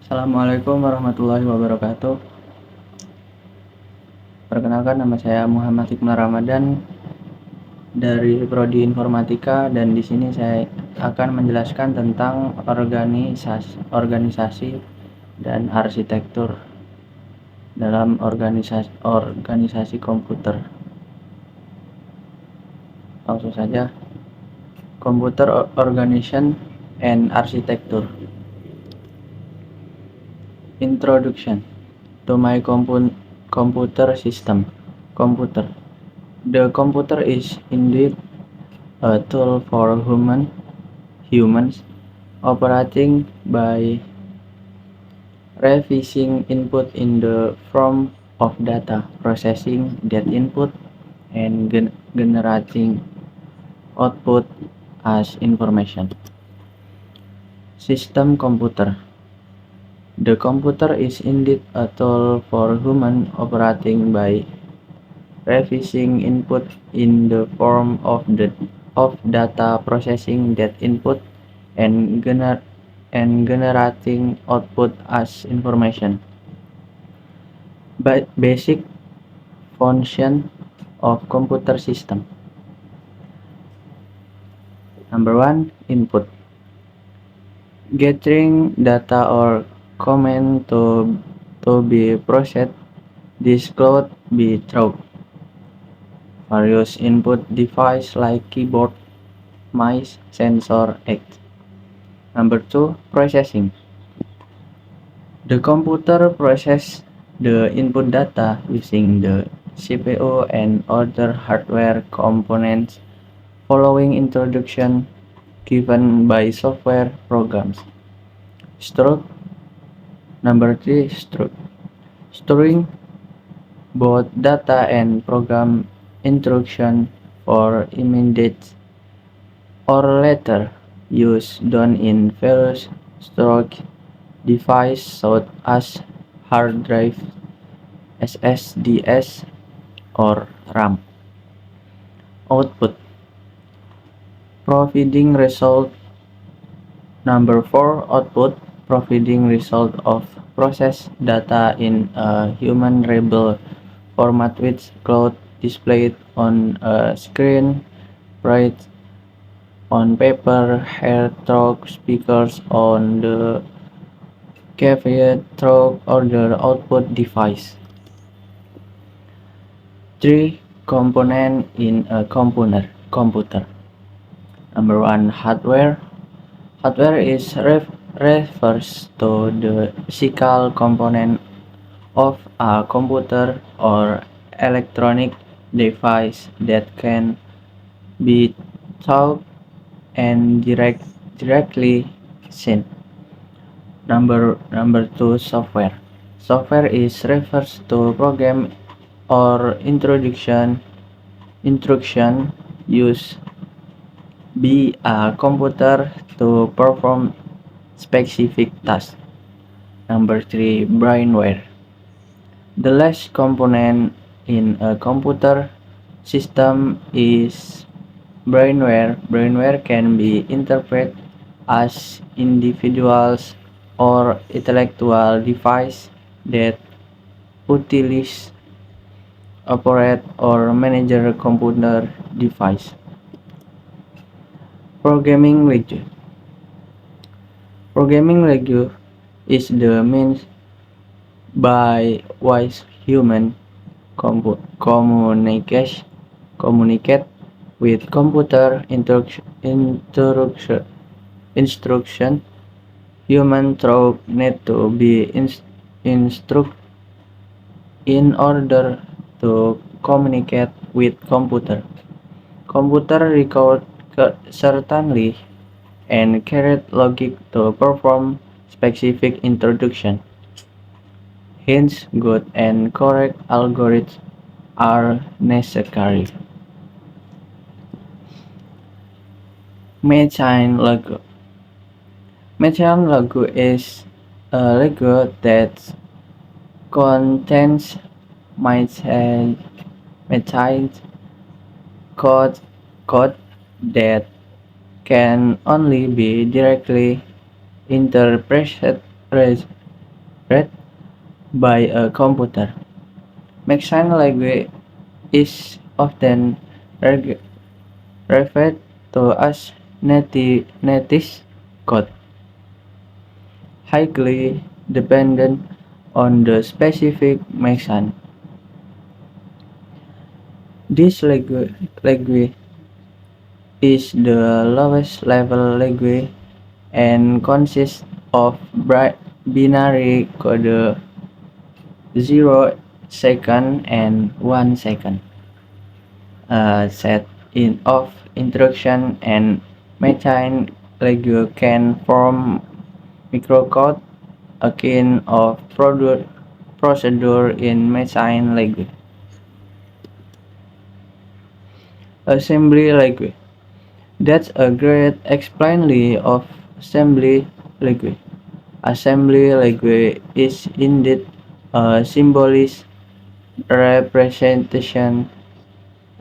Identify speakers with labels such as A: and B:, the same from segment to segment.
A: Assalamualaikum warahmatullahi wabarakatuh. Perkenalkan, nama saya Muhammad Hikmah Ramadan dari Prodi Informatika, dan di sini saya akan menjelaskan tentang organisasi dan arsitektur dalam organisasi komputer. Langsung saja, Computer Organization and Architecture. Introduction to my computer system. Computer. The computer is indeed a tool for humans operating by receiving input in the form of data, processing that input, and generating output as information. System computer. The computer is indeed a tool for human operating by receiving input in the form of data, processing that input, and generating output as information. Basic function of computer system. Number 1, input. Gathering data or command to be processed. This could be through various input devices like keyboard, mice, sensor, etc. Number 2, processing. The computer processes the input data using the CPU and other hardware components following instructions given by software programs. Number 3, storing both data and program instruction for immediate or later use done in various storage devices such as hard drive, SSDs, or RAM. Output. Providing result. Number 4, output. Providing result of processed data in a human-readable format which cloud displayed on a screen, printed on paper, hair through speakers on the caveat through other output device. 3 components in a computer. Number 1, hardware. Hardware is refers to the physical component of a computer or electronic device that can be touched and directly seen. Number 2, software. Software is refers to program or instruction used by a computer to perform specific tasks. Number 3, brainware. The last component in a computer system is brainware. Brainware can be interpreted as individuals or intellectual device that utilize, operate, or manage a computer device. Programming language. Programming language is the means by which humans communicate with computer instruction. Human through need to be instructed in order to communicate with computer. Computer record certainly and carried logic to perform specific instruction. Hence, good and correct algorithms are necessary. Machine logo. Machine logo is a logo that contains machine code that can only be directly interpreted read by a computer. Machine language is often reg- referred to as native code, highly dependent on the specific machine. This language is the lowest level language and consists of binary code 0 second and 1 second, a set of instruction and machine language can form microcode akin of procedure in machine language. Assembly language. That's a great explanation of assembly language. Assembly language is indeed a symbolic representation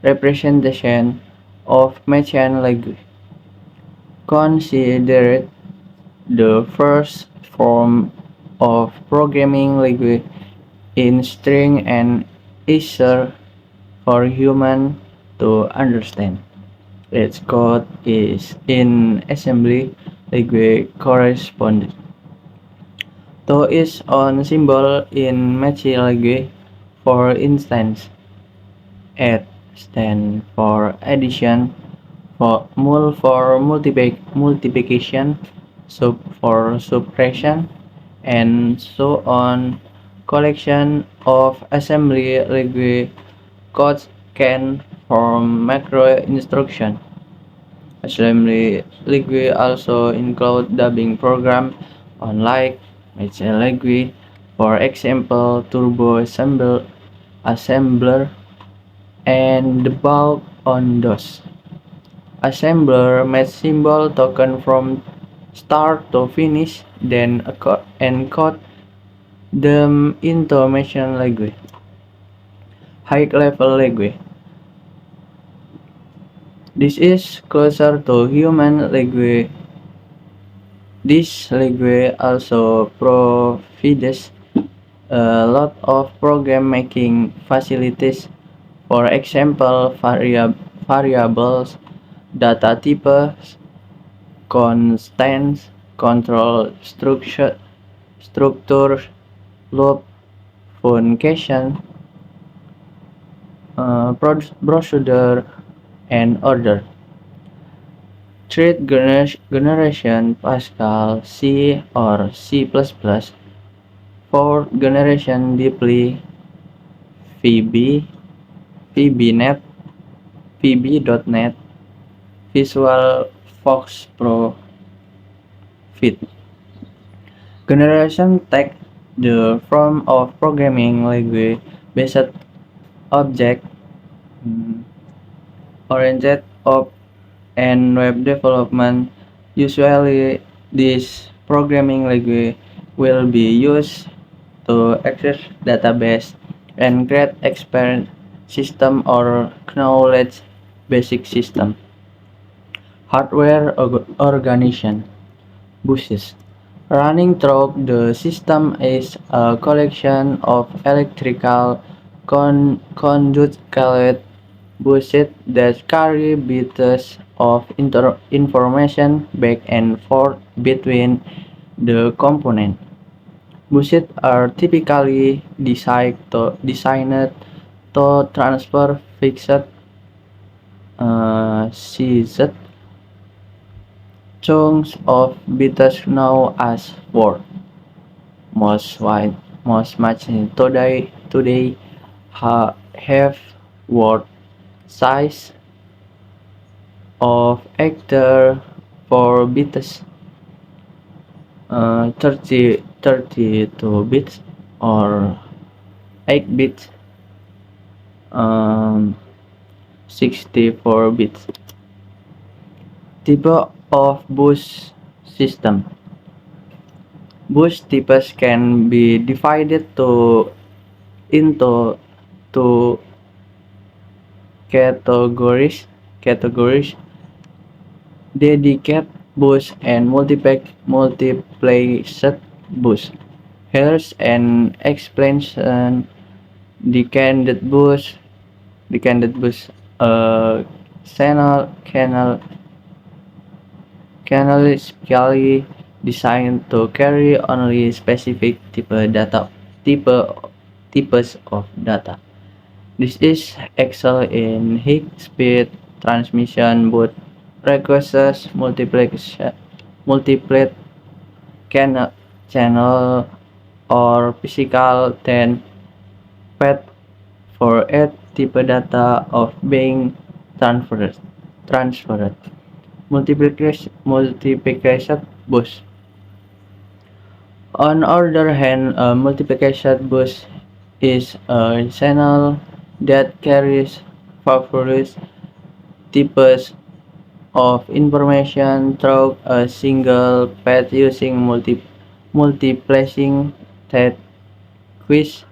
A: representation of machine language, considered the first form of programming language in string and easier for humans to understand. Its code is in assembly language corresponding to its own symbol in machine language. For instance, add stands for addition, for multiplication, sub for subtraction, and so on. Collection of assembly language codes can form macro instruction. Assembly language also include dubbing program unlike machine language, for example Turbo Assembler and the bulk on DOS. Assembler makes symbol token from start to finish, then encode them into machine language. High level language. This is closer to human language. This language also provides a lot of program making facilities. For example, variables, data types, constants, control structure, loop, function, procedure, and order. Third generation Pascal, C or C++. Fourth generation Deeply, VB, VBNet, VB.NET, Visual Fox Pro, Fit. Generation take the form of programming language based object oriented of and web development. Usually this programming language will be used to access database and create expert system or knowledge basic system. Hardware organization buses. Running through the system is a collection of electrical conduit buses that carry bits of information back and forth between the components. Buses are typically designed to transfer fixed sized chunks of bits known as words. Most machines today have word size of either 4 bits, 32 bits, or 8 bits, um, 64 bits. Type of bus system. Bus types can be divided into two categories: dedicated bus and multiplexed bus. Here's an explanation. The candid bus, the candid bus, uh, canal canonically designed to carry only specific types of data. This is excel in high-speed transmission but requires multiple channel or physical then path for each type data of being transferred. Multiplication bus. On other hand, a multiplication bus is a channel that carries various types of information through a single path using multiplexing that quiz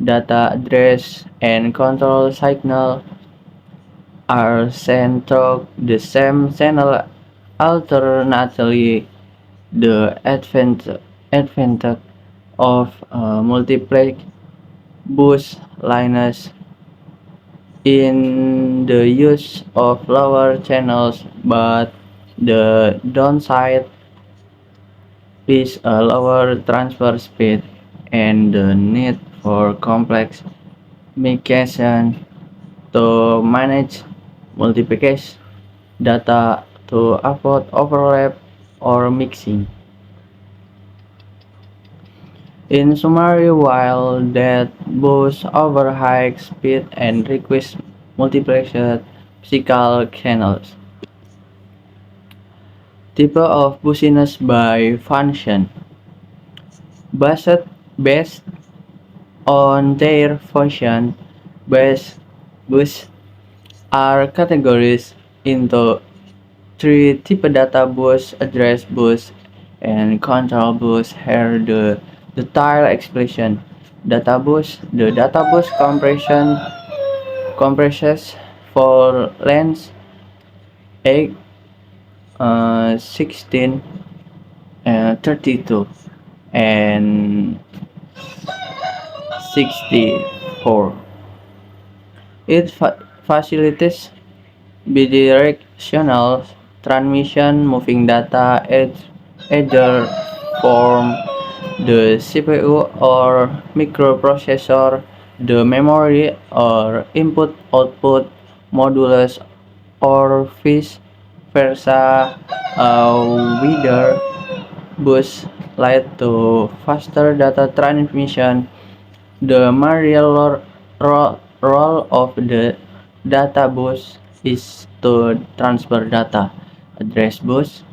A: data address and control signal are sent through the same channel. Alternately, the advantage of multiplex bus lies in the use of lower channels, but the downside is a lower transfer speed and the need for complex migration to manage multiplication data to avoid overlap or mixing. In summary, while that boasts over high speed and requires multiplexed physical channels, type of busyness by function based based on their function bus bus are categorized into three type data bus, address bus, and control bus. Here the detailed explanation. Data bus. The data bus compresses for length 8, 16, 32, and 64. It facilitates bidirectional transmission moving data either from the CPU or microprocessor, the memory or input-output modulus, or vice versa. Whether bus lead to faster data transmission. The main role of the data bus is to transfer data. Address bus.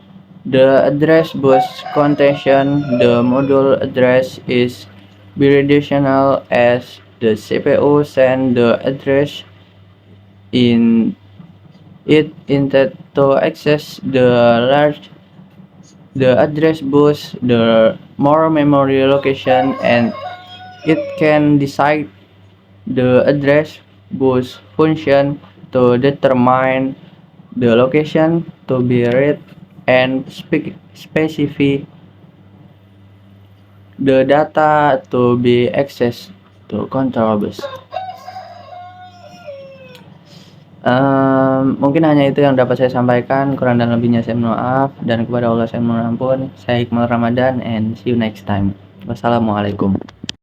A: The address bus contention the module address is bidirectional as the CPU sends the address in it intended to access the address bus the more memory location, and it can decide the address bus function to determine the location to be read and specify the data to be accessed to control bus. Mungkin hanya itu yang dapat saya sampaikan, kurang dan lebihnya saya mohon maaf, dan kepada Allah saya mohon ampun. Saya Iqmal Ramadan and see you next time. Wassalamualaikum.